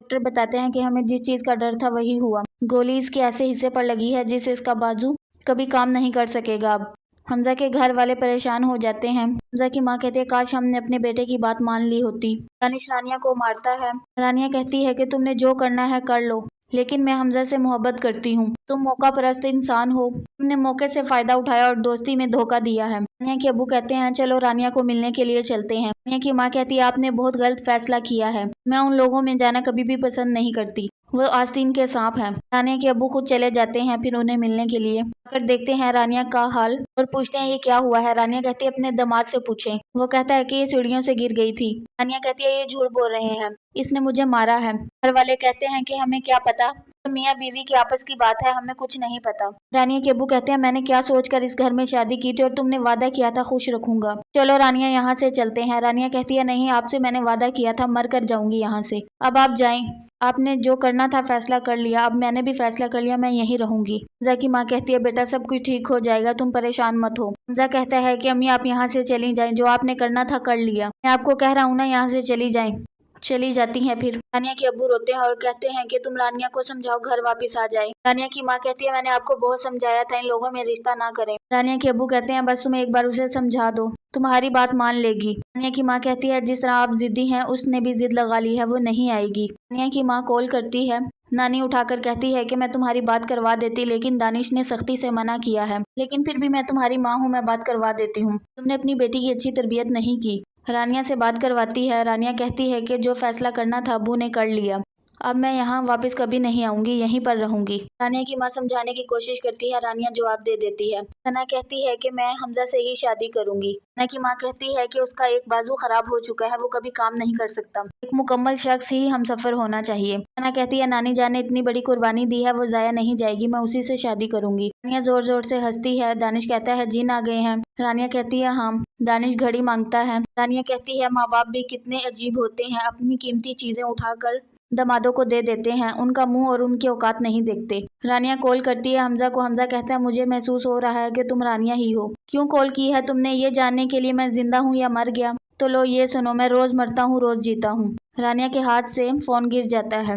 Doctor بتاتے ہیں کہ ہمیں جس چیز کا ڈر تھا وہی ہوا۔ گولی اس کے ایسے حصے پر لگی ہے جس سے اس کا بازو کبھی کام نہیں کر سکے گا اب۔ حمزہ کے گھر والے پریشان ہو جاتے ہیں۔ حمزہ کی ماں کہتی ہے کاش ہم نے اپنے بیٹے کی بات مان لی ہوتی۔ دانش رانیہ کو مارتا ہے۔ رانیہ کہتی ہے کہ تم نے جو کرنا ہے کر لو، لیکن میں حمزہ سے محبت کرتی ہوں۔ تم موقع پرست انسان ہو، تم نے موقع سے فائدہ اٹھایا اور دوستی میں دھوکہ دیا ہے۔ رانیہ کے ابو کہتے ہیں چلو رانیہ کو ملنے کے لیے چلتے ہیں۔ رانیہ کی ماں کہتی ہے آپ نے بہت غلط فیصلہ کیا ہے، میں ان لوگوں میں جانا کبھی بھی پسند نہیں کرتی، وہ آستین کے سانپ ہیں۔ رانیہ کے ابو خود چلے جاتے ہیں پھر انہیں ملنے کے لیے۔ آ کر دیکھتے ہیں رانیہ کا حال اور پوچھتے ہیں یہ کیا ہوا ہے۔ رانیہ کہتی ہے اپنے داماد سے پوچھیں، وہ کہتا ہے کہ یہ سیڑھیوں سے گر گئی تھی۔ رانیہ کہتی ہے یہ جھوٹ بول رہے ہیں، اس نے مجھے مارا ہے۔ گھر والے کہتے ہیں کہ ہمیں کیا پتا، تو میاں بیوی کی آپس کی بات ہے، ہمیں کچھ نہیں پتا۔ رانیہ کے ابو کہتے ہیں میں نے کیا سوچ کر اس گھر میں شادی کی تھی اور تم نے وعدہ کیا تھا خوش رکھوں گا، چلو رانیہ یہاں سے چلتے ہیں۔ رانیہ کہتی ہے نہیں، آپ سے میں نے وعدہ کیا تھا مر کر جاؤں گی یہاں سے، اب آپ جائیں، آپ نے جو کرنا تھا فیصلہ کر لیا، اب میں نے بھی فیصلہ کر لیا، میں یہیں رہوں گی۔ حمزہ کی ماں کہتی ہے بیٹا سب کچھ ٹھیک ہو جائے گا، تم پریشان مت ہو۔ حمزہ کہتا ہے کہ امی آپ یہاں سے چلی جائیں، جو آپ نے کرنا تھا کر لیا، میں آپ کو کہہ رہا ہوں نا یہاں سے چلی جائیں۔ چلی جاتی ہیں پھر۔ رانیہ کے ابو روتے ہیں اور کہتے ہیں کہ تم رانیہ کو سمجھاؤ گھر واپس آ جائے۔ رانیہ کی ماں کہتی ہے میں نے آپ کو بہت سمجھایا تھا ان لوگوں میں رشتہ نہ کریں۔ رانیہ کے ابو کہتے ہیں بس تم ایک بار اسے سمجھا دو، تمہاری بات مان لے گی۔ رانیہ کی ماں کہتی ہے جس طرح آپ ضدی ہیں اس نے بھی ضد لگا لی ہے، وہ نہیں آئے گی۔ رانیہ کی ماں کال کرتی ہے، نانی اٹھا کر کہتی ہے کہ میں تمہاری بات کروا دیتی لیکن دانش نے سختی سے منع کیا ہے، لیکن پھر بھی میں تمہاری ماں ہوں، میں بات کروا دیتی ہوں، تم نے اپنی بیٹی کی اچھی تربیت نہیں کی۔ رانیہ سے بات کرواتی ہے۔ رانیہ کہتی ہے کہ جو فیصلہ کرنا تھا ابو نے کر لیا، اب میں یہاں واپس کبھی نہیں آؤں گی، یہیں پر رہوں گی۔ رانیہ کی ماں سمجھانے کی کوشش کرتی ہے، رانیہ جواب دے دیتی ہے۔ ثنا کہتی ہے کہ میں حمزہ سے ہی شادی کروں گی۔ ثنا کی ماں کہتی ہے کہ اس کا ایک بازو خراب ہو چکا ہے، وہ کبھی کام نہیں کر سکتا، ایک مکمل شخص ہی ہمسفر ہونا چاہیے۔ ثنا کہتی ہے نانی جان نے اتنی بڑی قربانی دی ہے، وہ ضائع نہیں جائے گی، میں اسی سے شادی کروں گی۔ رانیہ زور زور سے ہنستی ہے۔ دانش کہتا ہے جین آ گئے ہیں۔ رانیہ کہتی ہے ہاں۔ دانش گھڑی مانگتا ہے۔ رانیہ کہتی ہے ماں باپ بھی کتنے عجیب ہوتے ہیں، اپنی قیمتی چیزیں اٹھا کر دامادوں کو دے دیتے ہیں، ان کا منہ اور ان کی اوقات نہیں دیکھتے۔ رانیہ کال کرتی ہے حمزہ کو۔ حمزہ کہتا ہے مجھے محسوس ہو رہا ہے کہ تم رانیہ ہی ہو، کیوں کال کی ہے تم نے، یہ جاننے کے لیے میں زندہ ہوں یا مر گیا؟ تو لو یہ سنو، میں روز مرتا ہوں روز جیتا ہوں۔ رانیہ کے ہاتھ سے فون گر جاتا ہے۔